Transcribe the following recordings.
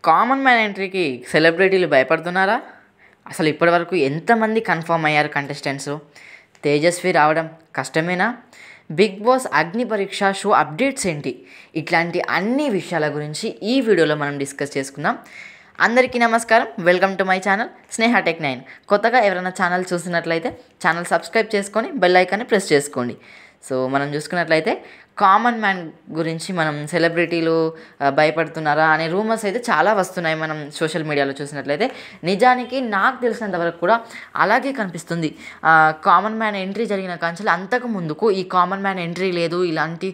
Common man ఎంట్రీకి సెలబ్రిటీలు భయపడుతున్నారా? అసలు ఇప్పటివరకు ఎంతమంది కన్ఫర్మ్ అయ్యారు కంటెస్టెంట్స్? తేజస్వి రావడం కష్టమేనా? బిగ్ బాస్ అగ్ని పరీక్ష షో అప్డేట్స్ ఏంటి? ఇట్లాంటి అన్ని విషయాల గురించి ఈ వీడియోలో మనం డిస్కస్ చేసుకుందాం. అందరికీ నమస్కారం, welcome to my channel Sneha tech 9. కొత్తగా ఎవరైనా ఛానల్ చూసినట్లయితే ఛానల్ సబ్స్క్రైబ్ చేసుకొని బెల్ ఐకాన్ని ప్రెస్ చేసుకోండి. సో మనం చూసుకున్నట్లయితే కామన్ మ్యాన్ గురించి మనం సెలబ్రిటీలు భయపడుతున్నారా అనే రూమర్స్ అయితే చాలా వస్తున్నాయి. మనం సోషల్ మీడియాలో చూసినట్లయితే నిజానికి నాకు తెలిసినంత వరకు కూడా అలాగే కనిపిస్తుంది. కామన్ మ్యాన్ ఎంట్రీ జరిగిన కాంచెలు అంతకు ముందుకు ఈ కామన్ మ్యాన్ ఎంట్రీ లేదు, ఇలాంటి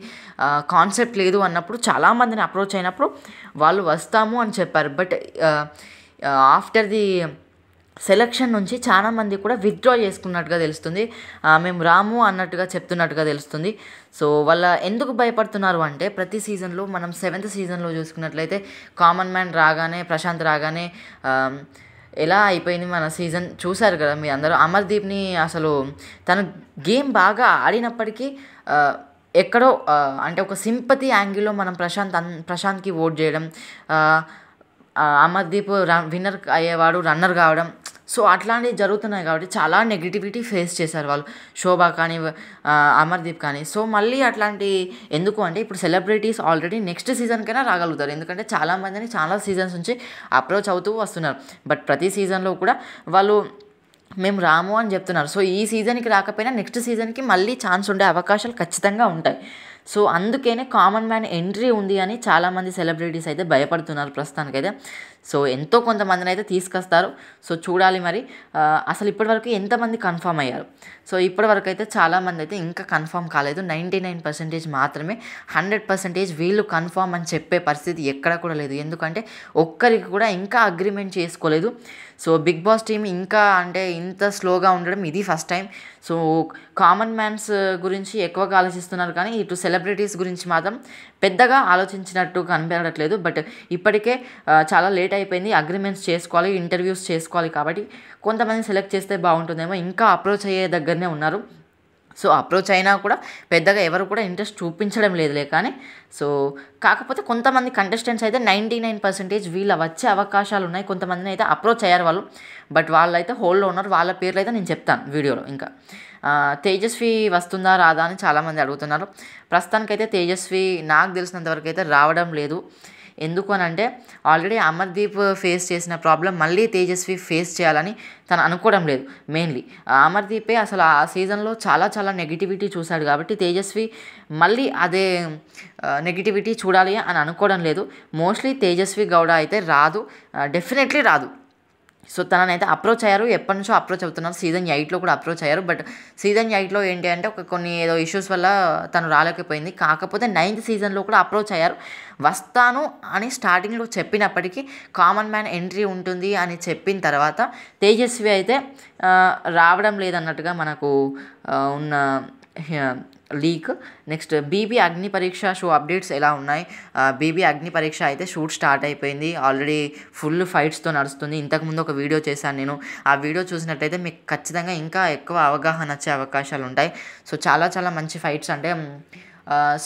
కాన్సెప్ట్ లేదు అన్నప్పుడు చాలామందిని అప్రోచ్ అయినప్పుడు వాళ్ళు వస్తాము అని చెప్పారు. బట్ ఆఫ్టర్ ది సెలక్షన్ నుంచి చాలామంది కూడా విత్డ్రా చేసుకున్నట్టుగా తెలుస్తుంది. మేము రాము అన్నట్టుగా చెప్తున్నట్టుగా తెలుస్తుంది. సో వాళ్ళ ఎందుకు భయపడుతున్నారు అంటే, ప్రతి సీజన్లో మనం 7th సీజన్లో చూసుకున్నట్లయితే కామన్ మ్యాన్ రాగానే, ప్రశాంత్ రాగానే ఎలా అయిపోయింది మన సీజన్ చూశారు కదా మీ అందరూ. అమర్దీప్ని అసలు తను గేమ్ బాగా ఆడినప్పటికీ ఎక్కడో అంటే ఒక సింపతి యాంగిల్లో మనం ప్రశాంత్కి ఓట్ చేయడం, అమర్దీప్ విన్నర్ అయ్యేవాడు, రన్నర్ కావడం, సో అట్లాంటివి జరుగుతున్నాయి కాబట్టి చాలా నెగిటివిటీ ఫేస్ చేశారు వాళ్ళు, శోభా కానీ అమర్దీప్ కానీ. సో మళ్ళీ అట్లాంటి ఎందుకు అంటే, ఇప్పుడు సెలబ్రిటీస్ ఆల్రెడీ నెక్స్ట్ సీజన్కైనా రాగలుగుతారు, ఎందుకంటే చాలామందిని చాలా సీజన్స్ నుంచి అప్రోచ్ అవుతూ వస్తున్నారు. బట్ ప్రతి సీజన్లో కూడా వాళ్ళు మేము రాము అని చెప్తున్నారు. సో ఈ సీజన్కి రాకపోయినా నెక్స్ట్ సీజన్కి మళ్ళీ ఛాన్స్ ఉండే అవకాశాలు ఖచ్చితంగా ఉంటాయి. సో అందుకనే కామన్ మ్యాన్ ఎంట్రీ ఉంది అని చాలామంది సెలబ్రిటీస్ అయితే భయపడుతున్నారు ప్రస్తుతానికైతే. సో ఎంతో కొంతమందిని అయితే తీసుకొస్తారు. సో చూడాలి మరి అసలు ఇప్పటివరకు ఎంతమంది కన్ఫర్మ్ అయ్యారు. సో ఇప్పటివరకు అయితే చాలామంది అయితే ఇంకా కన్ఫర్మ్ కాలేదు. 99% మాత్రమే. 100% వీళ్ళు కన్ఫర్మ్ అని చెప్పే పరిస్థితి ఎక్కడ కూడా లేదు, ఎందుకంటే ఒక్కరికి కూడా ఇంకా అగ్రిమెంట్ చేసుకోలేదు. సో బిగ్ బాస్ టీమ్ ఇంకా అంటే ఇంత స్లోగా ఉండడం ఇది first time. So common man's గురించి ఎక్కువగా ఆలోచిస్తున్నారు కానీ ఇటు సెలబ్రిటీస్ గురించి మాత్రం పెద్దగా ఆలోచించినట్టు కనిపించట్లేదు. బట్ ఇప్పటికే చాలా లేట్ అయిపోయింది, అగ్రిమెంట్స్ చేసుకోవాలి, ఇంటర్వ్యూస్ చేసుకోవాలి, కాబట్టి కొంతమంది సెలెక్ట్ చేస్తే బాగుంటుందేమో. ఇంకా అప్రోచ్ అయ్యే దగ్గరనే ఉన్నారు. సో అప్రోచ్ అయినా కూడా పెద్దగా ఎవరు కూడా ఇంట్రెస్ట్ చూపించడం లేదులే. కానీ సో కాకపోతే కొంతమంది కంటెస్టెంట్స్ అయితే 99% వీళ్ళ వచ్చే అవకాశాలు ఉన్నాయి. కొంతమందిని అయితే అప్రోచ్ అయ్యారు వాళ్ళు, బట్ వాళ్ళు అయితే హోల్డ్లో ఉన్నారు. వాళ్ళ పేర్లు అయితే నేను చెప్తాను వీడియోలో. ఇంకా తేజస్వి వస్తుందా రాదా అని చాలామంది అడుగుతున్నారు. ప్రస్తుతానికైతే తేజస్వి నాకు తెలిసినంతవరకు అయితే రావడం లేదు. ఎందుకు అని అంటే, ఆల్రెడీ అమర్దీప్ ఫేస్ చేసిన ప్రాబ్లం మళ్ళీ తేజస్వి ఫేస్ చేయాలని తను అనుకోవడం లేదు. మెయిన్లీ అమర్దీపే అసలు ఆ సీజన్లో చాలా చాలా నెగిటివిటీ చూశాడు కాబట్టి తేజస్వి మళ్ళీ అదే నెగిటివిటీ చూడాలి అని అనుకోవడం లేదు. మోస్ట్లీ తేజస్వి గౌడ అయితే రాదు, డెఫినెట్లీ రాదు. సో తననైతే అప్రోచ్ అయ్యారు, ఎప్పటి నుంచో అప్రోచ్ అవుతున్నారు. సీజన్ 8లో కూడా అప్రోచ్ అయ్యారు. బట్ సీజన్ 8లో ఏంటి అంటే కొన్ని ఏదో ఇష్యూస్ వల్ల తను రాలేకపోయింది. కాకపోతే 9th సీజన్లో కూడా అప్రోచ్ అయ్యారు. వస్తాను అని స్టార్టింగ్లో చెప్పినప్పటికీ కామన్ మ్యాన్ ఎంట్రీ ఉంటుంది అని చెప్పిన తర్వాత తేజస్వి అయితే రావడం లేదన్నట్టుగా మనకు ఉన్న లీక్. నెక్స్ట్ బీబీ అగ్ని పరీక్ష షో అప్డేట్స్ ఎలా ఉన్నాయి? బీబీ అగ్ని పరీక్ష అయితే షూట్ స్టార్ట్ అయిపోయింది. ఆల్రెడీ ఫుల్ ఫైట్స్తో నడుస్తుంది. ఇంతకుముందు ఒక వీడియో చేశాను నేను, ఆ వీడియో చూసినట్టయితే మీకు ఖచ్చితంగా ఇంకా ఎక్కువ అవగాహన వచ్చే అవకాశాలు ఉంటాయి. సో చాలా చాలా మంచి ఫైట్స్, అంటే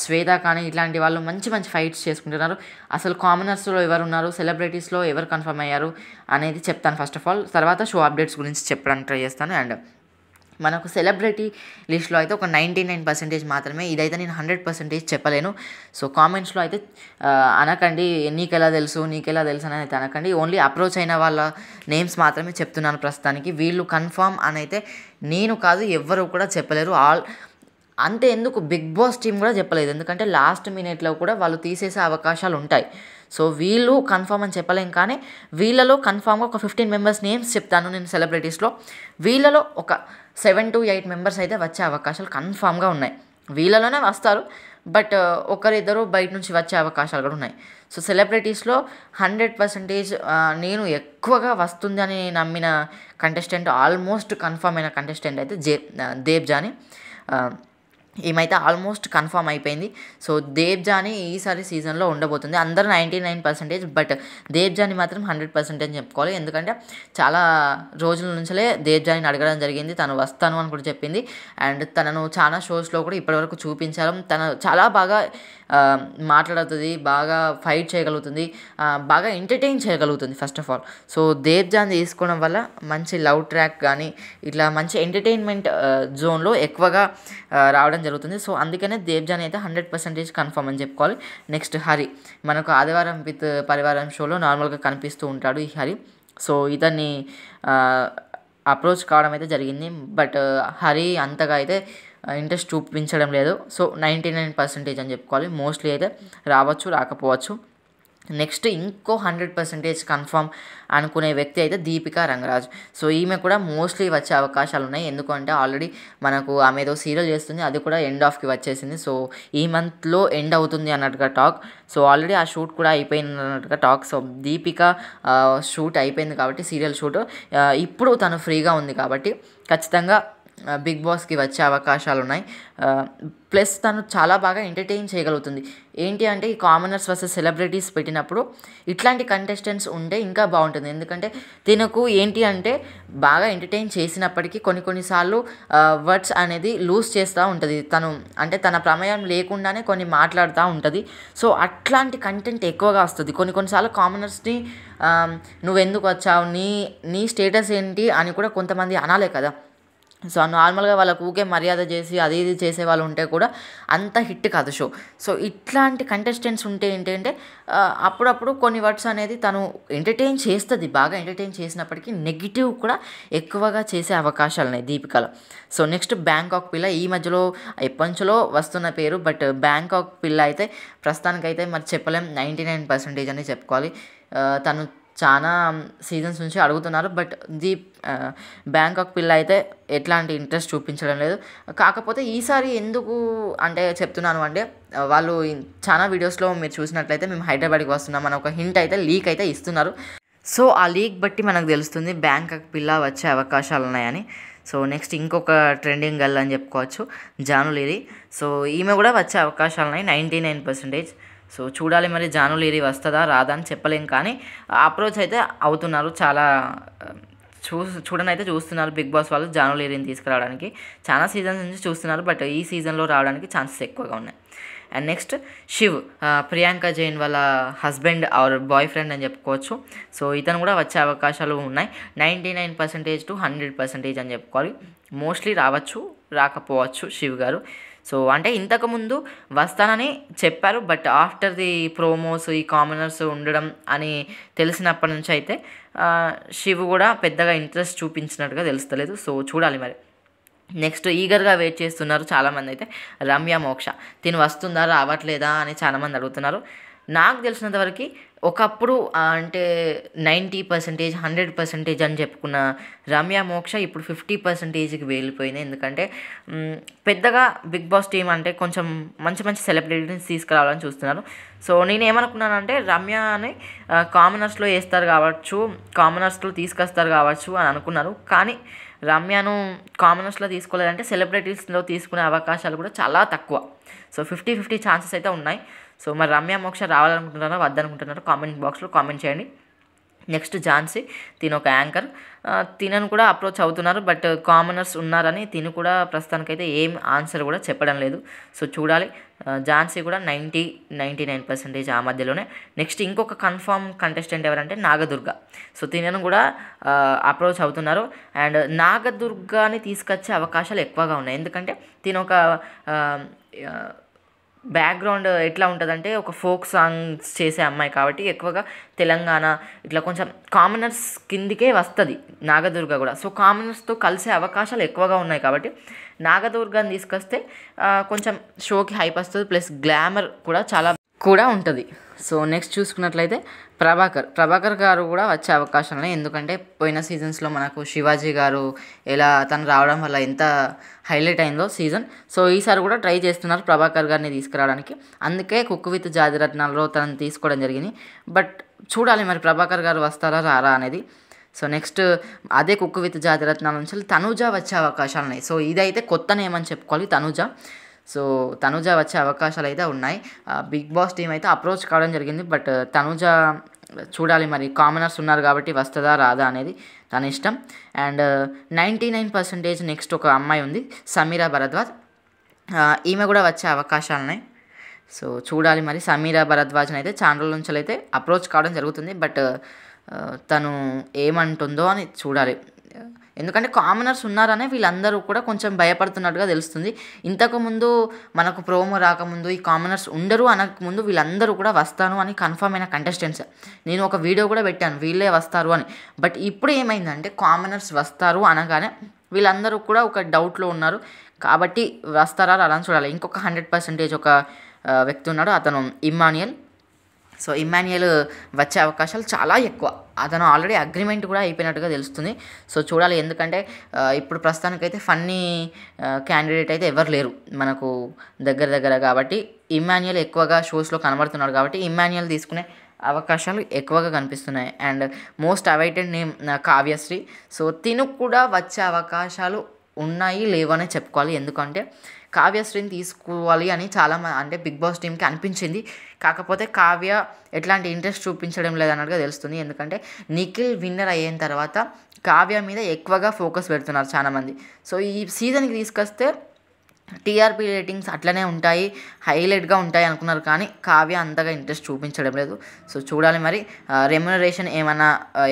శ్వేత కానీ ఇట్లాంటి వాళ్ళు మంచి మంచి ఫైట్స్ చేసుకుంటున్నారు. అసలు కామనర్స్లో ఎవరు ఉన్నారు, సెలబ్రిటీస్లో ఎవరు కన్ఫర్మ్ అయ్యారు అనేది చెప్తాను ఫస్ట్ ఆఫ్ ఆల్. తర్వాత షో అప్డేట్స్ గురించి చెప్పడానికి ట్రై చేస్తాను. అండ్ మనకు సెలబ్రిటీ లిస్ట్లో అయితే ఒక 99% మాత్రమే. ఇదైతే నేను 100% చెప్పలేను. సో కామెంట్స్లో అయితే అనకండి నీకెలా తెలుసు అని అయితే అనకండి. ఓన్లీ అప్రోచ్ అయిన వాళ్ళ నేమ్స్ మాత్రమే చెప్తున్నాను ప్రస్తుతానికి. వీళ్ళు కన్ఫర్మ్ అని అయితే నేను కాదు, ఎవ్వరు కూడా చెప్పలేరు. అంతే ఎందుకు బిగ్ బాస్ టీం కూడా చెప్పలేదు, ఎందుకంటే లాస్ట్ మినిట్లో కూడా వాళ్ళు తీసేసే అవకాశాలు ఉంటాయి. సో వీళ్ళు కన్ఫర్మ్ అని చెప్పలేం, కానీ వీళ్ళలో కన్ఫామ్గా ఒక 15 మెంబర్స్ నేమ్స్ చెప్తాను నేను సెలబ్రిటీస్లో. వీళ్ళలో ఒక 7 to 8 మెంబర్స్ అయితే వచ్చే అవకాశాలు కన్ఫామ్గా ఉన్నాయి. వీళ్ళలోనే వస్తారు, బట్ ఒకరిద్దరు బయట నుంచి వచ్చే అవకాశాలు కూడా ఉన్నాయి. సో సెలబ్రిటీస్లో 100% నేను ఎక్కువగా వస్తుంది అని నమ్మిన కంటెస్టెంట్, ఆల్మోస్ట్ కన్ఫర్మ్ అయిన కంటెస్టెంట్ అయితే దేబ్జాని. ఈమైతే ఆల్మోస్ట్ కన్ఫర్మ్ అయిపోయింది. సో దేవ్జాని ఈసారి సీజన్లో ఉండబోతుంది. అందరూ 99%, బట్ దేవ్జాని మాత్రం 100% చెప్పుకోవాలి. ఎందుకంటే చాలా రోజుల నుంచే దేవ్జానిని అడగడం జరిగింది, తను వస్తాను అని కూడా చెప్పింది. అండ్ తనను చాలా షోస్లో కూడా ఇప్పటివరకు చూపించారు. తను చాలా బాగా మాట్లాడుతుంది, బాగా ఫైట్ చేయగలుగుతుంది, బాగా ఎంటర్టైన్ చేయగలుగుతుంది ఫస్ట్ ఆఫ్ ఆల్. సో దేవ్జాన్ తీసుకోవడం వల్ల మంచి లవ్ ట్రాక్ కానీ ఇట్లా మంచి ఎంటర్టైన్మెంట్ జోన్లో ఎక్కువగా రావడం జరుగుతుంది. సో అందుకనే దేవ్జాన్ అయితే 100% కన్ఫర్మ్ అని చెప్పుకోవాలి. నెక్స్ట్ హరి, మనకు ఆదివారం విత్ పరివారం షోలో నార్మల్గా కనిపిస్తూ ఉంటాడు ఈ హరి. సో ఇతన్ని అప్రోచ్ కావడం అయితే జరిగింది, బట్ హరి అంతగా అయితే ఇంట్రెస్ట్ చూపించడం లేదు. సో 99% అని చెప్పుకోవాలి. మోస్ట్లీ అయితే రావచ్చు, రాకపోవచ్చు. నెక్స్ట్ ఇంకో 100% కన్ఫర్మ్ అనుకునే వ్యక్తి అయితే దీపికా రంగరాజ్. సో ఈమె కూడా మోస్ట్లీ వచ్చే అవకాశాలు ఉన్నాయి. ఎందుకంటే ఆల్రెడీ మనకు ఆమె ఏదో సీరియల్ చేస్తుంది, అది కూడా ఎండ్ ఆఫ్కి వచ్చేసింది. సో ఈ మంత్లో ఎండ్ అవుతుంది అన్నట్టుగా టాక్. సో ఆల్రెడీ ఆ షూట్ కూడా అయిపోయింది అన్నట్టుగా టాక్. సో దీపిక షూట్ అయిపోయింది కాబట్టి, సీరియల్ షూట్, ఇప్పుడు తను ఫ్రీగా ఉంది కాబట్టి ఖచ్చితంగా బిగ్ బాస్కి వచ్చే అవకాశాలు ఉన్నాయి. ప్లస్ తను చాలా బాగా ఎంటర్టైన్ చేయగలుగుతుంది. ఏంటి అంటే ఈ కామనర్స్ వర్సెస్ సెలబ్రిటీస్ పెట్టినప్పుడు ఇట్లాంటి కంటెస్టెంట్స్ ఉంటే ఇంకా బాగుంటుంది. ఎందుకంటే తినకు ఏంటి అంటే బాగా ఎంటర్టైన్ చేసినప్పటికీ కొన్నిసార్లు వర్డ్స్ అనేది లూజ్ చేస్తూ ఉంటుంది. తను అంటే తన ప్రమేయం లేకుండానే కొన్ని మాట్లాడుతూ ఉంటుంది. సో అట్లాంటి కంటెంట్ ఎక్కువగా వస్తుంది. కొన్నిసార్లు కామనర్స్ని నువ్వెందుకు వచ్చావు, నీ స్టేటస్ ఏంటి అని కూడా కొంతమంది అనాలే కదా. సో నార్మల్గా వాళ్ళకు ఊకే మర్యాద చేసి అది ఇది చేసే వాళ్ళు ఉంటే కూడా అంత హిట్ కాదు షో. సో ఇట్లాంటి కంటెస్టెంట్స్ ఉంటే ఏంటంటే అప్పుడప్పుడు కొన్ని వర్డ్స్ అనేది తను ఎంటర్టైన్ చేస్తుంది. బాగా ఎంటర్టైన్ చేసినప్పటికీ నెగిటివ్ కూడా ఎక్కువగా చేసే అవకాశాలు ఉన్నాయి దీపికలో. సో నెక్స్ట్ బ్యాంకాక్ పిల్ల, ఈ మధ్యలో ఎప్పటి నుంచో వస్తున్న పేరు, బట్ బ్యాంకాక్ పిల్ల అయితే ప్రస్తుతానికైతే మరి చెప్పలేం, 99% అని చెప్పుకోవాలి. తను చాలా సీజన్స్ నుంచి అడుగుతున్నారు, బట్ బ్యాంకాక్ పిల్ల అయితే ఎట్లాంటి ఇంట్రెస్ట్ చూపించడం లేదు. కాకపోతే ఈసారి ఎందుకు అంటే చెప్తున్నాను అంటే, వాళ్ళు చాలా వీడియోస్లో మీరు చూసినట్లయితే మేము హైదరాబాద్కి వస్తున్నాం అని ఒక హింట్ అయితే లీక్ అయితే ఇస్తున్నారు. సో ఆ లీక్ బట్టి మనకు తెలుస్తుంది బ్యాంకాక్ పిల్ల వచ్చే అవకాశాలు ఉన్నాయని. సో నెక్స్ట్ ఇంకొక ట్రెండింగ్ గర్ల్ అని చెప్పుకోవచ్చు, జాను లీరీ. సో ఈమె కూడా వచ్చే అవకాశాలు ఉన్నాయి 99%. సో చూడాలి మరి జాను లీరీ వస్తుందా రాదా అని చెప్పలేం, కానీ అప్రోచ్ అయితే అవుతున్నారు. చాలా చూడనైతే చూస్తున్నారు బిగ్ బాస్ వాళ్ళు జాను లీరీని తీసుకురావడానికి. చాలా సీజన్స్ నుంచి చూస్తున్నారు, బట్ ఈ సీజన్లో రావడానికి ఛాన్సెస్ ఎక్కువగా ఉన్నాయి. అండ్ నెక్స్ట్ శివ్, ప్రియాంక జైన్ వాళ్ళ హస్బెండ్ ఆర్ బాయ్ ఫ్రెండ్ అని చెప్పుకోవచ్చు. సో ఇతను కూడా వచ్చే అవకాశాలు ఉన్నాయి 99% to 100% అని చెప్పుకోవాలి. మోస్ట్లీ రావచ్చు, రాకపోవచ్చు శివ్ గారు. సో అంటే ఇంతకుముందు వస్తానని చెప్పారు, బట్ ఆఫ్టర్ ది ప్రోమోస్ ఈ కామనర్స్ ఉండడం అని తెలిసినప్పటి నుంచి అయితే శివ్ కూడా పెద్దగా ఇంట్రెస్ట్ చూపించినట్టుగా తెలుస్తలేదు. సో చూడాలి మరి. నెక్స్ట్ ఈగర్గా వెయిట్ చేస్తున్నారు చాలామంది అయితే రమ్య మోక్ష, తిని వస్తుందా రావట్లేదా అని చాలామంది అడుగుతున్నారు. నాకు తెలిసినంతవరకు ఒకప్పుడు అంటే 90%, 100% అని చెప్పుకున్న రమ్య మోక్ష ఇప్పుడు 50%కి వెళ్ళిపోయింది. ఎందుకంటే పెద్దగా బిగ్ బాస్ టీం అంటే కొంచెం మంచి సెలబ్రిటీని తీసుకురావాలని చూస్తున్నారు. సో నేను ఏమనుకున్నానంటే రమ్యని కామనర్స్లో వేస్తారు కావచ్చు, కామనర్స్లో తీసుకొస్తారు కావచ్చు అని అనుకున్నారు. కానీ రమ్యను కామనర్స్లో తీసుకోలేదంటే సెలబ్రిటీస్లో తీసుకునే అవకాశాలు కూడా చాలా తక్కువ. సో 50-50 ఛాన్సెస్ అయితే ఉన్నాయి. సో మరి రమ్య మోక్ష రావాలనుకుంటున్నారో వద్దనుకుంటున్నారో కామెంట్ బాక్స్లో కామెంట్ చేయండి. నెక్స్ట్ ఝాన్సీ, తిను ఒక యాంకర్, తినను కూడా అప్రోచ్ అవుతున్నారు, బట్ కామనర్స్ ఉన్నారని తిను కూడా ప్రస్తుతానికైతే ఏం ఆన్సర్ కూడా చెప్పడం లేదు. సో చూడాలి. ఝాన్సీ కూడా 99% ఆ మధ్యలోనే. నెక్స్ట్ ఇంకొక కన్ఫర్మ్ కంటెస్టెంట్ ఎవరంటే నాగదుర్గ. సో తినను కూడా అప్రోచ్ అవుతున్నారు, అండ్ నాగదుర్గాని తీసుకొచ్చే అవకాశాలు ఎక్కువగా ఉన్నాయి. ఎందుకంటే తిను ఒక బ్యాక్గ్రౌండ్ ఎట్లా ఉంటుందంటే ఒక ఫోక్ సాంగ్స్ చేసే అమ్మాయి కాబట్టి ఎక్కువగా తెలంగాణ ఇట్లా కొంచెం కామనర్స్ కిందికే వస్తుంది నాగదుర్గ కూడా. సో కామనర్స్తో కలిసే అవకాశాలు ఎక్కువగా ఉన్నాయి కాబట్టి నాగదుర్గాని తీసుకొస్తే కొంచెం షోకి హైప్ వస్తుంది, ప్లస్ గ్లామర్ కూడా చాలా కూడా ఉంటుంది. సో నెక్స్ట్ చూసుకున్నట్లయితే ప్రభాకర్ గారు కూడా వచ్చే అవకాశాలు ఉన్నాయి. ఎందుకంటే పోయిన సీజన్స్లో మనకు శివాజీ గారు ఎలా తను రావడం వల్ల ఎంత హైలైట్ అయిందో సీజన్. సో ఈసారి కూడా ట్రై చేస్తున్నారు ప్రభాకర్ గారిని తీసుకురావడానికి. అందుకే కుక్ విత్ జాతిరత్నాల్లో తనని తీసుకోవడం జరిగింది. బట్ చూడాలి మరి ప్రభాకర్ గారు వస్తారా రారా అనేది. సో నెక్స్ట్ అదే కుక్ విత్ జాతిరత్నాల నుంచి తనూజ వచ్చే అవకాశాలు ఉన్నాయి. సో ఇదైతే కొత్త నేమ్ అని చెప్పుకోవాలి, తనూజ. సో తనుజ వచ్చే అవకాశాలు అయితే ఉన్నాయి. బిగ్ బాస్ టీమ్ అయితే అప్రోచ్ కావడం జరిగింది. బట్ తనుజ చూడాలి మరి, కామనర్స్ ఉన్నారు కాబట్టి వస్తుందా రాదా అనేది తన ఇష్టం. అండ్ 99% నెక్స్ట్ ఒక అమ్మాయి ఉంది, సమీరా భరద్వాజ్. ఈమె కూడా వచ్చే అవకాశాలు ఉన్నాయి. సో చూడాలి మరి. సమీరా భరద్వాజ్ని అయితే చాలా రోజుల నుంచి అయితే అప్రోచ్ కావడం జరుగుతుంది. బట్ తను ఏమంటుందో అని చూడాలి. ఎందుకంటే కామనర్స్ ఉన్నారనే వీళ్ళందరూ కూడా కొంచెం భయపడుతున్నట్టుగా తెలుస్తుంది. ఇంతకుముందు మనకు ప్రోమో రాకముందు ఈ కామనర్స్ ఉండరు అనకముందు వీళ్ళందరూ కూడా వస్తాను అని కన్ఫర్మ్ అయిన కంటెస్టెంట్స్. నేను ఒక వీడియో కూడా పెట్టాను వీళ్ళే వస్తారు అని. బట్ ఇప్పుడు ఏమైందంటే కామనర్స్ వస్తారు అనగానే వీళ్ళందరూ కూడా ఒక డౌట్లో ఉన్నారు. కాబట్టి వస్తారా అలా చూడాలి. ఇంకొక 100% ఒక వ్యక్తి ఉన్నాడు, అతను ఇమ్మాన్యుయల్. సో ఇమ్మాన్యుయల్ వచ్చే అవకాశాలు చాలా ఎక్కువ. అతను ఆల్రెడీ అగ్రిమెంట్ కూడా అయిపోయినట్టుగా తెలుస్తుంది. సో చూడాలి. ఎందుకంటే ఇప్పుడు ప్రస్తుతానికైతే ఫన్నీ క్యాండిడేట్ అయితే ఎవరు లేరు మనకు దగ్గర కాబట్టి ఇమ్మాన్యుయల్ ఎక్కువగా షోస్లో కనబడుతున్నాడు కాబట్టి ఇమ్మాన్యుయల్ తీసుకునే అవకాశాలు ఎక్కువగా కనిపిస్తున్నాయి. And most awaited name Kavyasri. So తిను కూడా వచ్చే అవకాశాలు ఉన్నాయి లేవనే చెప్పుకోవాలి. ఎందుకంటే కావ్యశ్రీని తీసుకోవాలి అని చాలా అంటే బిగ్ బాస్ టీమ్కి అనిపించింది. కాకపోతే కావ్య ఎట్లాంటి ఇంట్రెస్ట్ చూపించడం లేదన్నట్టుగా తెలుస్తుంది. ఎందుకంటే నిఖిల్ విన్నర్ అయిన తర్వాత కావ్య మీద ఎక్కువగా ఫోకస్ పెడుతున్నారు చాలామంది. సో ఈ సీజన్కి తీసుకొస్తే టీఆర్పీ రేటింగ్స్ అట్లనే ఉంటాయి, హైలైట్గా ఉంటాయి అనుకున్నారు. కానీ కావ్య అంతగా ఇంట్రెస్ట్ చూపించడం లేదు. సో చూడాలి మరి. రెమ్యునరేషన్ ఏమైనా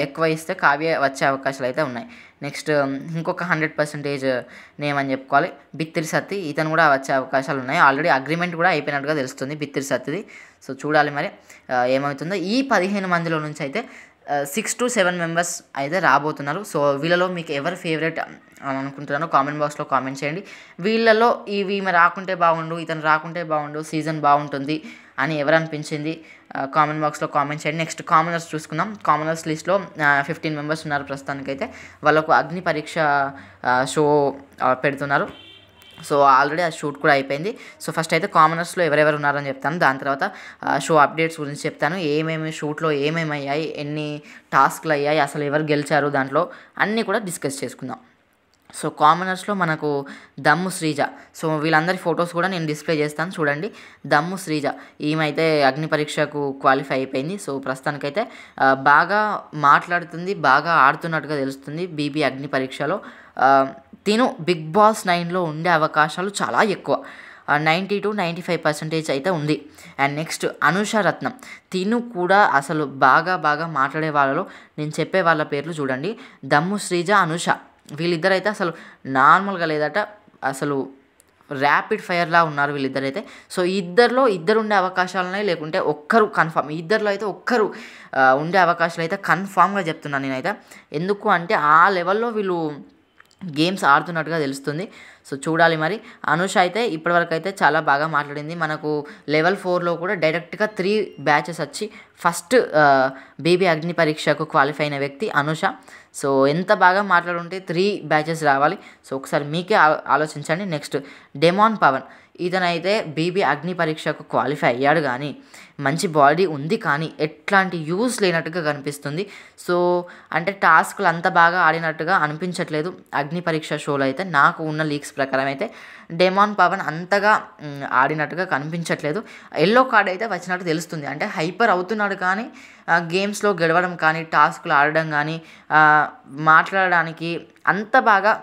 ఎక్కువ ఇస్తే కావ్య వచ్చే అవకాశాలు అయితే ఉన్నాయి. నెక్స్ట్ ఇంకొక 100% నేమ్ అని చెప్పుకోవాలి, బిత్తిరి సత్తి. ఇతను కూడా వచ్చే అవకాశాలు ఉన్నాయి. ఆల్రెడీ అగ్రిమెంట్ కూడా అయిపోయినట్టుగా తెలుస్తుంది బిత్తిరి సత్తిది. సో చూడాలి మరి ఏమవుతుందో. ఈ 15 మందిలో నుంచి అయితే 6 to 7 మెంబర్స్ అయితే రాబోతున్నారు. సో వీళ్ళలో మీకు ఎవరు ఫేవరెట్ అనుకుంటున్నారో కామెంట్ బాక్స్లో కామెంట్ చేయండి. వీళ్ళలో ఈమె రాకుంటే బాగుండు, ఇతను రాకుంటే బాగుండు, సీజన్ బాగుంటుంది అని ఎవరు అనిపించింది కామెంట్ బాక్స్లో కామెంట్ చేయండి. నెక్స్ట్ కామనర్స్ చూసుకుందాం. కామనర్స్ లిస్ట్లో 15 మెంబర్స్ ఉన్నారు ప్రస్తుతానికైతే. వాళ్ళకు అగ్ని పరీక్ష షో పెడుతున్నారు. సో ఆల్రెడీ ఆ షూట్ కూడా అయిపోయింది. సో ఫస్ట్ అయితే కామనర్స్లో ఎవరెవరు ఉన్నారని చెప్తాను. దాని తర్వాత షో అప్డేట్స్ గురించి చెప్తాను. ఏమేమి షూట్లో ఏమేమి అయ్యాయి, ఎన్ని టాస్క్లు అయ్యాయి, అసలు ఎవరు గెలిచారు దాంట్లో అన్నీ కూడా డిస్కస్ చేసుకుందాం. సో కామనర్స్లో మనకు దమ్ము శ్రీజ. సో వీళ్ళందరి ఫొటోస్ కూడా నేను డిస్ప్లే చేస్తాను చూడండి. దమ్ము శ్రీజ ఈమె అయితే అగ్ని పరీక్షకు క్వాలిఫై అయిపోయింది. సో ప్రస్తుతానికైతే బాగా మాట్లాడుతుంది, బాగా ఆడుతున్నట్టుగా తెలుస్తుంది బీబీ అగ్ని పరీక్షలో. తిను బిగ్ బాస్ 9లో ఉండే అవకాశాలు చాలా ఎక్కువ, 90 to 95% అయితే ఉంది. అండ్ నెక్స్ట్ అనుష రత్నం. తిను కూడా అసలు బాగా మాట్లాడే వాళ్ళలో నేను చెప్పే వాళ్ళ పేర్లు చూడండి, దమ్ము శ్రీజ, అనుష. వీళ్ళిద్దరైతే అసలు నార్మల్గా లేదట, అసలు ర్యాపిడ్ ఫైర్లా ఉన్నారు వీళ్ళిద్దరైతే. సో ఇద్దరు ఉండే అవకాశాలు ఉన్నాయి, లేకుంటే ఒక్కరు కన్ఫామ్. ఇద్దరిలో అయితే ఒక్కరు ఉండే అవకాశాలు అయితే కన్ఫామ్గా చెప్తున్నాను నేనైతే. ఎందుకు అంటే ఆ లెవెల్లో వీళ్ళు గేమ్స్ ఆడుతున్నట్టుగా తెలుస్తుంది. సో చూడాలి మరి. అనుష అయితే ఇప్పటివరకు అయితే చాలా బాగా మాట్లాడింది. మనకు లెవెల్ 4లో కూడా డైరెక్ట్గా 3 బ్యాచెస్ వచ్చి ఫస్ట్ బేబీ అగ్ని పరీక్షకు క్వాలిఫై అయిన వ్యక్తి అనుష. సో ఎంత బాగా మాట్లాడుంటే 3 బ్యాచెస్ రావాలి. సో ఒకసారి మీకే ఆలోచించండి. Next demon Pavan. ఇతనైతే బీబీ అగ్ని పరీక్షకు క్వాలిఫై అయ్యాడు, కానీ మంచి బాడీ ఉంది, కానీ ఎట్లాంటి యూజ్ లేనట్టుగా కనిపిస్తుంది. సో అంటే టాస్క్లు అంత బాగా ఆడినట్టుగా అనిపించట్లేదు అగ్ని పరీక్ష షోలో అయితే. నాకు ఉన్న లీక్స్ ప్రకారం అయితే డెమాన్ పవన్ అంతగా ఆడినట్టుగా కనిపించట్లేదు. ఎల్లో కార్డ్ అయితే వచ్చినట్టు తెలుస్తుంది. అంటే హైపర్ అవుతున్నాడు, కానీ గేమ్స్లో గెలవడం కానీ, టాస్క్లు ఆడడం కానీ, మాట్లాడడానికి అంత బాగా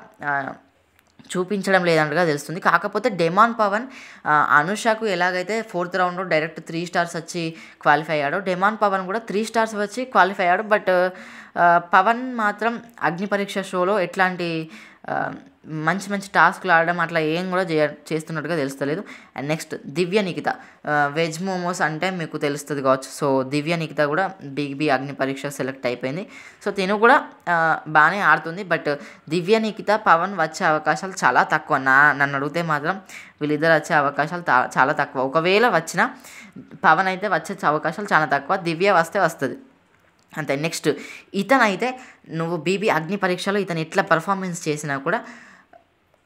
చూపించడం లేదన్నట్టుగా తెలుస్తుంది. కాకపోతే డెమాన్ పవన్ అనుషకు ఎలాగైతే 4th రౌండ్లో డైరెక్ట్ 3 స్టార్స్ వచ్చి క్వాలిఫై అయ్యాడో, డెమాన్ పవన్ కూడా 3 స్టార్స్ వచ్చి క్వాలిఫై అయ్యాడు. బట్ పవన్ మాత్రం అగ్ని పరీక్ష షోలో ఎట్లాంటి మంచి టాస్క్లు ఆడడం అట్లా ఏం కూడా చేస్తున్నట్టుగా తెలుస్తలేదు. And next Divya Nikhita. Veg momos అంటే మీకు తెలుస్తుంది కావచ్చు. సో దివ్య నిఖిత కూడా బీబీ అగ్ని పరీక్ష సెలెక్ట్ అయిపోయింది. సో తిను కూడా బాగానే ఆడుతుంది. బట్ దివ్య నిఖిత, పవన్ వచ్చే అవకాశాలు చాలా తక్కువ. నన్ను అడిగితే మాత్రం వీళ్ళిద్దరు వచ్చే అవకాశాలు చాలా తక్కువ. ఒకవేళ వచ్చినా పవన్ అయితే వచ్చే అవకాశాలు చాలా తక్కువ, దివ్య వస్తే వస్తుంది అంతే. నెక్స్ట్ ఇతనైతే నువ్వు బీబీ అగ్ని పరీక్షలో ఇతను ఎట్లా పర్ఫార్మెన్స్ చేసినా కూడా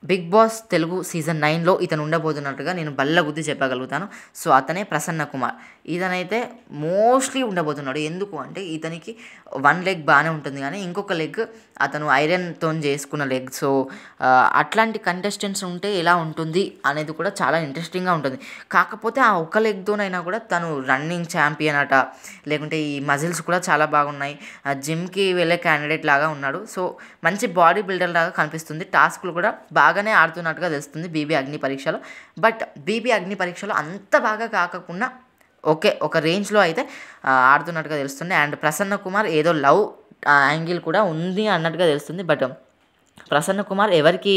బిగ్ బాస్ తెలుగు సీజన్ 9లో ఇతను ఉండబోతున్నట్టుగా నేను బల్లగుద్ది చెప్పగలుగుతాను. సో అతనే ప్రసన్న కుమార్. ఇతనైతే మోస్ట్లీ ఉండబోతున్నాడు. ఎందుకు అంటే ఇతనికి వన్ లెగ్ బాగానే ఉంటుంది కానీ ఇంకొక లెగ్ అతను ఐరన్తో చేసుకున్న లెగ్. సో అట్లాంటి కంటెస్టెంట్స్ ఉంటే ఎలా ఉంటుంది అనేది కూడా చాలా ఇంట్రెస్టింగ్గా ఉంటుంది. కాకపోతే ఆ ఒక్క లెగ్తోనైనా కూడా తను రన్నింగ్ ఛాంపియన్ అట, లేకుంటే ఈ మజిల్స్ కూడా చాలా బాగున్నాయి, జిమ్కి వెళ్ళే క్యాండిడేట్ లాగా ఉన్నాడు. సో మంచి బాడీ బిల్డర్ లాగా కనిపిస్తుంది. టాస్క్లు కూడా బాగానే ఆడుతున్నట్టుగా తెలుస్తుంది బీబీ అగ్ని పరీక్షలో. బట్ బీబీ అగ్ని పరీక్షలో అంత బాగా కాకుండా ఒక రేంజ్లో అయితే ఆడుతున్నట్టుగా తెలుస్తుంది. అండ్ ప్రసన్న కుమార్ ఏదో లవ్ యాంగిల్ కూడా ఉంది అన్నట్టుగా తెలుస్తుంది. బట్ ప్రసన్న కుమార్ ఎవరికి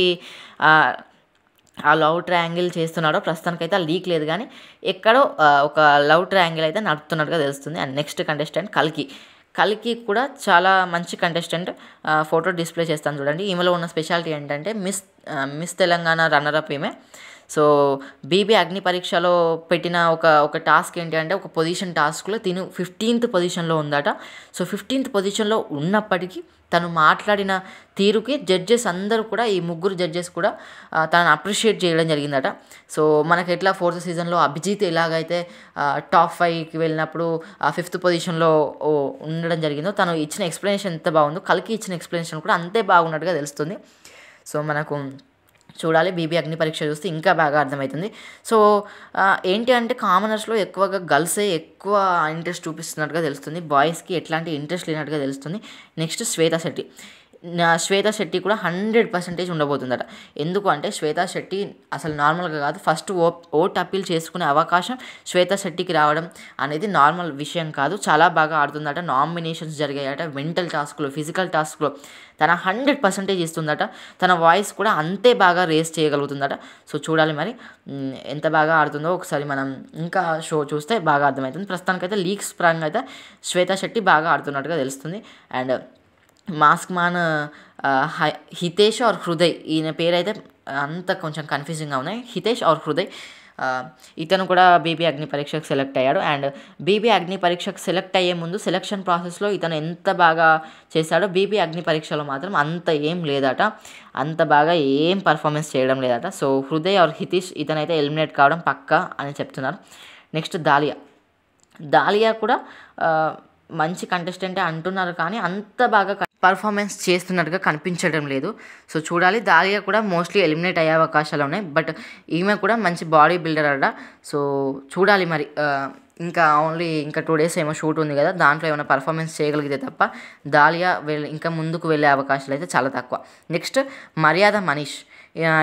ఆ లవ్ ట్రయాంగిల్ చేస్తున్నాడో ప్రస్తుతానికైతే ఆ లీక్ లేదు, కానీ ఎక్కడో ఒక లవ్ ట్రయాంగిల్ అయితే నడుపుతున్నట్టుగా తెలుస్తుంది. అండ్ నెక్స్ట్ కంటెస్టెంట్ కల్కి కూడా చాలా మంచి కంటెస్టెంట్. ఫోటో డిస్ప్లే చేస్తాను చూడండి. ఈమెలో ఉన్న స్పెషాలిటీ ఏంటంటే మిస్ తెలంగాణ రన్నరప్ ఈమె. సో బీబీ అగ్ని పరీక్షలో పెట్టిన ఒక టాస్క్ ఏంటి అంటే ఒక పొజిషన్ టాస్క్లో తిను 15th పొజిషన్లో ఉందట. సో 15th పొజిషన్లో ఉన్నప్పటికీ తను మాట్లాడిన తీరుకి జడ్జెస్ అందరూ కూడా, ఈ ముగ్గురు జడ్జెస్ కూడా తనను అప్రిషియేట్ చేయడం జరిగిందట. సో మనకి ఎట్లా 4th సీజన్లో అభిజిత్ ఎలాగైతే టాప్ 5కి వెళ్ళినప్పుడు 5th పొజిషన్లో ఉండడం జరిగిందో, తను ఇచ్చిన ఎక్స్ప్లెనేషన్ ఎంత బాగుందో కల్కి ఇచ్చిన ఎక్స్ప్లెనేషన్ కూడా అంతే బాగున్నట్టుగా తెలుస్తుంది. సో మనకు చూడాలి, బీబీ అగ్ని పరీక్ష చూస్తే ఇంకా బాగా అర్థమవుతుంది. సో ఏంటి అంటే కామనర్స్లో ఎక్కువగా గర్ల్సే ఎక్కువ ఇంట్రెస్ట్ చూపిస్తున్నట్టుగా తెలుస్తుంది, బాయ్స్కి ఎట్లాంటి ఇంట్రెస్ట్ లేనట్టుగా తెలుస్తుంది. నెక్స్ట్ శ్వేతా శెట్టి కూడా 100% ఉండబోతుందట. ఎందుకు అంటే శ్వేతా శెట్టి అసలు నార్మల్గా కాదు, ఫస్ట్ ఓట్ అప్పీల్ చేసుకునే అవకాశం శ్వేతా శెట్టికి రావడం అనేది నార్మల్ విషయం కాదు. చాలా బాగా ఆడుతుందట. నామినేషన్స్ జరిగాయట, మెంటల్ టాస్క్లో, ఫిజికల్ టాస్క్లో తన 100% ఇస్తుందట. తన వాయిస్ కూడా అంతే బాగా రేస్ చేయగలుగుతుందట. సో చూడాలి మరి ఎంత బాగా ఆడుతుందో. ఒకసారి మనం ఇంకా షో చూస్తే బాగా అర్థమవుతుంది. ప్రస్తుతానికైతే లీక్స్ పరంగా అయితే శ్వేతా శెట్టి బాగా ఆడుతున్నట్టుగా తెలుస్తుంది. And mask man Hitesh or Hriday, ఈయన పేరైతే అంత కొంచెం కన్ఫ్యూజింగ్గా ఉన్నాయి. హితేష్ ఆర్ హృదయ్, ఇతను కూడా బీబీ అగ్ని పరీక్షకు సెలెక్ట్ అయ్యాడు. అండ్ బీబీ అగ్ని పరీక్షకు సెలెక్ట్ అయ్యే ముందు సెలక్షన్ ప్రాసెస్లో ఇతను ఎంత బాగా చేశాడో బీబీ అగ్ని పరీక్షలో మాత్రం అంత ఏం లేదట, అంత బాగా ఏం పర్ఫార్మెన్స్ చేయడం లేదట. సో హృదయ్ ఆర్ హితేష్ ఇతనైతే ఎలిమినేట్ కావడం పక్కా అని చెప్తున్నారు. నెక్స్ట్ దాలియా కూడా మంచి కంటెస్టెంటే అంటున్నారు, కానీ అంత బాగా పర్ఫార్మెన్స్ చేస్తున్నట్టుగా కనిపించడం లేదు. సో చూడాలి, దాలియా కూడా మోస్ట్లీ ఎలిమినేట్ అయ్యే అవకాశాలు ఉన్నాయి. బట్ ఈమె కూడా మంచి బాడీ బిల్డర్ అట. సో చూడాలి మరి, ఇంకా 2 days ఏమో షూట్ ఉంది కదా, దాంట్లో ఏమైనా పర్ఫార్మెన్స్ చేయగలిగితే తప్ప దాలియా ఇంకా ముందుకు వెళ్ళే అవకాశాలు అయితే చాలా తక్కువ. నెక్స్ట్ మర్యాద మనీష్,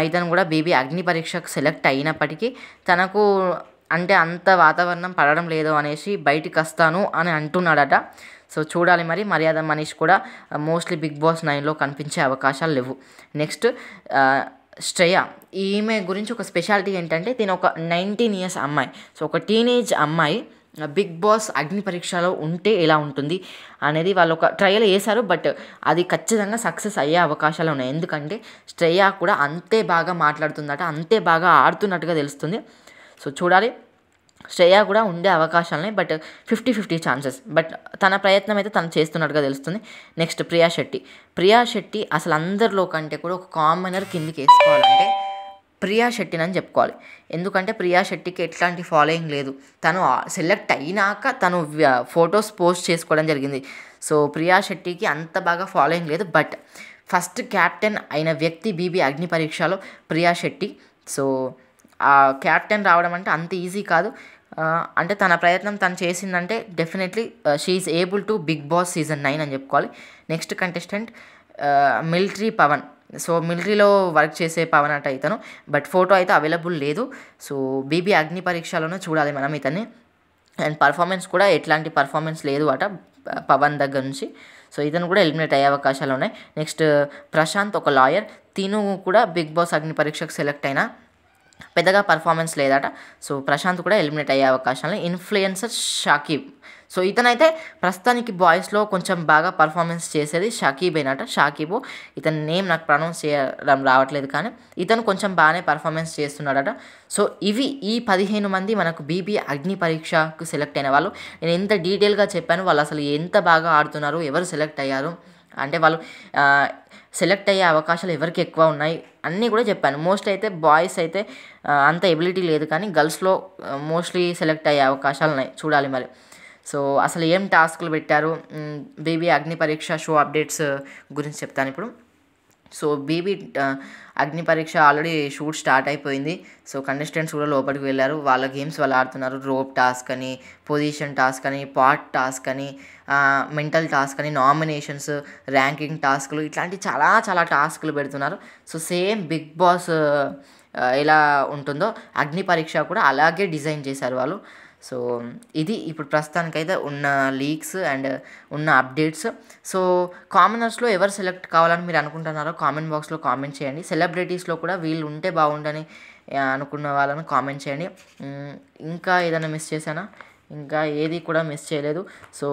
ఇతను కూడా బీబీ అగ్ని పరీక్షకు సెలెక్ట్ అయినప్పటికీ తనకు అంటే అంత వాతావరణం పడడం లేదు అనేసి బయటికి వస్తాను అని అంటున్నాడట. సో చూడాలి మరి, మర్యాద మనీష్ కూడా మోస్ట్లీ బిగ్ బాస్ 9లో కనిపించే అవకాశాలు లేవు. నెక్స్ట్ శ్రేయ, ఈమె గురించి ఒక స్పెషాలిటీ ఏంటంటే తిను ఒక 19 years అమ్మాయి. సో ఒక టీనేజ్ అమ్మాయి బిగ్ బాస్ అగ్ని పరీక్షలో ఉంటే ఎలా ఉంటుంది అనేది వాళ్ళు ఒక ట్రయల్ వేశారు. బట్ అది ఖచ్చితంగా సక్సెస్ అయ్యే అవకాశాలు ఉన్నాయి. ఎందుకంటే శ్రేయ కూడా అంతే బాగా మాట్లాడుతుందట, అంతే బాగా ఆడుతున్నట్టుగా తెలుస్తుంది. సో చూడాలి, శ్రేయ కూడా ఉండే అవకాశాలని, బట్ 50-50 ఛాన్సెస్. బట్ తన ప్రయత్నం అయితే తను చేస్తున్నట్టుగా తెలుస్తుంది. నెక్స్ట్ ప్రియా శెట్టి అసలు అందరిలో కంటే కూడా ఒక కామనర్ కిందికి వేసుకోవాలంటే ప్రియా శెట్టిని అని చెప్పుకోవాలి. ఎందుకంటే ప్రియా శెట్టికి ఎట్లాంటి ఫాలోయింగ్ లేదు. తను సెలెక్ట్ అయినాక తను ఫొటోస్ పోస్ట్ చేసుకోవడం జరిగింది. సో ప్రియా శెట్టికి అంత బాగా ఫాలోయింగ్ లేదు. బట్ ఫస్ట్ క్యాప్టెన్ అయిన వ్యక్తి బీబీ అగ్ని పరీక్షలో ప్రియా శెట్టి. సో ఆ క్యాప్టెన్ రావడం అంటే అంత ఈజీ కాదు. అంటే తన ప్రయత్నం తను చేసిందంటే definitely she is able to Bigg Boss season 9 అని చెప్పుకోవాలి. Next contestant military Pavan. So మిలిటరీలో వర్క్ చేసే పవన్ అట ఇతను, బట్ ఫోటో అయితే అవైలబుల్ లేదు. సో బీబీ అగ్ని పరీక్షలోనే చూడాలి మనం ఇతన్ని. అండ్ పర్ఫార్మెన్స్ కూడా ఎట్లాంటి పర్ఫార్మెన్స్ లేదు అట పవన్ దగ్గర నుంచి. సో ఇతను కూడా ఎలిమినేట్ అయ్యే అవకాశాలు ఉన్నాయి. నెక్స్ట్ ప్రశాంత్, ఒక లాయర్. తిను కూడా బిగ్ బాస్ అగ్ని పరీక్షకు సెలెక్ట్ అయినా పెద్దగా పర్ఫార్మెన్స్ లేదట. సో ప్రశాంత్ కూడా ఎలిమినేట్ అయ్యే అవకాశాలు. ఇన్ఫ్లుయెన్సర్ షకీబ్. సో ఇతనైతే ప్రస్తుతానికి బాయ్స్లో కొంచెం బాగా పర్ఫార్మెన్స్ చేసేది షకీబేనట. ఇతని నేమ్ నాకు ప్రొనౌన్స్ చేయడం రావట్లేదు, కానీ ఇతను కొంచెం బాగానే పర్ఫార్మెన్స్ చేస్తున్నాడట. సో ఈ 15 మంది మనకు బీబీ అగ్ని పరీక్షకు సెలెక్ట్ అయిన వాళ్ళు. నేను ఎంత డీటెయిల్గా చెప్పాను, వాళ్ళు అసలు ఎంత బాగా ఆడుతున్నారు, ఎవరు సెలెక్ట్ అయ్యారు అంటే వాళ్ళు సెలెక్ట్ అయ్యే అవకాశాలు ఎవరికి ఎక్కువ ఉన్నాయి అన్నీ కూడా చెప్పాను. మోస్ట్లీ అయితే బాయ్స్ అయితే అంత ఎబిలిటీ లేదు, కానీ గర్ల్స్లో మోస్ట్లీ సెలెక్ట్ అయ్యే అవకాశాలు ఉన్నాయి. చూడాలి మరి. సో అసలు ఏం టాస్క్లు పెట్టారు, బీబీ అగ్ని పరీక్ష షో అప్డేట్స్ గురించి చెప్తాను ఇప్పుడు. సో బీబీ అగ్ని పరీక్ష ఆల్రెడీ షూట్ స్టార్ట్ అయిపోయింది. సో కంటెస్టెంట్స్ కూడా లోపలికి వెళ్ళారు, వాళ్ళ గేమ్స్ వాళ్ళు ఆడుతున్నారు. రోప్ టాస్క్ అని, పొజిషన్ టాస్క్ అని, పాట్ టాస్క్ అని, మెంటల్ టాస్క్ అని, నామినేషన్స్, ర్యాంకింగ్ టాస్క్లు, ఇట్లాంటి చాలా చాలా టాస్క్లు పెడుతున్నారు. సో సేమ్ బిగ్ బాస్ ఎలా ఉంటుందో అగ్ని పరీక్ష కూడా అలాగే డిజైన్ చేశారు వాళ్ళు. సో ఇది ఇప్పుడు ప్రస్తుతానికైతే ఉన్న లీక్స్ అండ్ ఉన్న అప్డేట్స్. సో కామనర్స్లో ఎవరు సెలెక్ట్ కావాలని మీరు అనుకుంటున్నారో కామెంట్ బాక్స్లో కామెంట్ చేయండి. సెలబ్రిటీస్లో కూడా వీళ్ళు ఉంటే బాగుండని అనుకున్న వాళ్ళని కామెంట్ చేయండి. ఇంకా ఏదైనా మిస్ చేశానా? ఇంకా ఏది కూడా మిస్ చేయలేదు. సో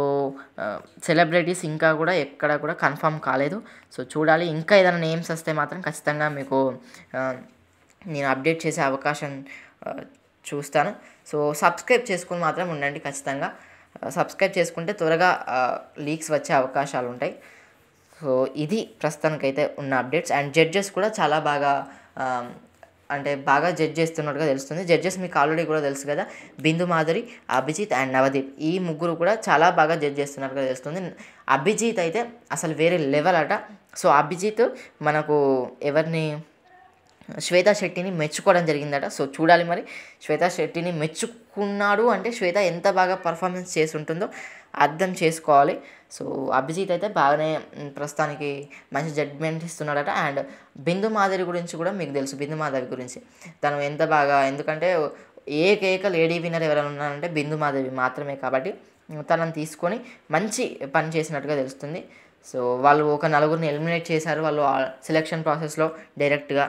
సెలబ్రిటీస్ ఇంకా కూడా ఎక్కడ కూడా కన్ఫర్మ్ కాలేదు. సో చూడాలి. ఇంకా ఏదైనా నేమ్స్ వస్తే మాత్రం ఖచ్చితంగా మీకు నేను అప్డేట్ చేసే అవకాశం చూస్తాను. సో సబ్స్క్రైబ్ చేసుకుని మాత్రం ఉండండి ఖచ్చితంగా. సబ్స్క్రైబ్ చేసుకుంటే త్వరగా లీక్స్ వచ్చే అవకాశాలు ఉంటాయి. సో ఇది ప్రస్తుతానికైతే ఉన్న అప్డేట్స్. అండ్ జడ్జెస్ కూడా చాలా బాగా అంటే బాగా జడ్జ్ చేస్తున్నట్టుగా తెలుస్తుంది. జడ్జెస్ మీకు ఆల్రెడీ కూడా తెలుసు కదా, బిందు మాధురి, అభిజిత్ అండ్ నవదీప్, ఈ ముగ్గురు కూడా చాలా బాగా జడ్జ్ చేస్తున్నట్టుగా తెలుస్తుంది. అభిజిత్ అయితే అసలు వేరే లెవెల్ అట. సో అభిజిత్ మనకు ఎవరిని, శ్వేతా శెట్టిని మెచ్చుకోవడం జరిగిందట. సో చూడాలి మరి. శ్వేతా శెట్టిని మెచ్చుకున్నాడు అంటే శ్వేత ఎంత బాగా పర్ఫార్మెన్స్ చేసి ఉంటుందో అర్థం చేసుకోవాలి. సో అభిజిత్ అయితే బాగానే ప్రస్తుతానికి మంచి జడ్జ్మెంట్ ఇస్తున్నాడట. అండ్ బిందు మాధవి గురించి కూడా మీకు తెలుసు, బిందు మాధవి గురించి తను ఎంత బాగా, ఎందుకంటే ఏకైక లేడీ విన్నర్ ఎవరైనా ఉన్నారంటే బిందు మాధవి మాత్రమే, కాబట్టి తనని తీసుకొని మంచి పని చేసినట్టుగా తెలుస్తుంది. సో వాళ్ళు ఒక నలుగురిని ఎలిమినేట్ చేశారు వాళ్ళు సెలెక్షన్ ప్రాసెస్లో డైరెక్ట్గా.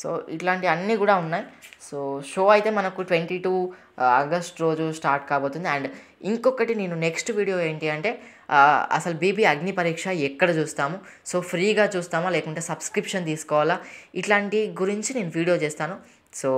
సో ఇట్లాంటి అన్నీ కూడా ఉన్నాయి. సో షో అయితే మనకు 22 ఆగస్ట్ రోజు స్టార్ట్ కాబోతుంది. అండ్ ఇంకొకటి నేను నెక్స్ట్ వీడియో ఏంటి అంటే అసలు బీబీ అగ్ని పరీక్ష ఎక్కడ చూస్తాము, సో ఫ్రీగా చూస్తామా లేకుంటే సబ్స్క్రిప్షన్ తీసుకోవాలా, ఇట్లాంటి గురించి నేను వీడియో చేస్తాను. సో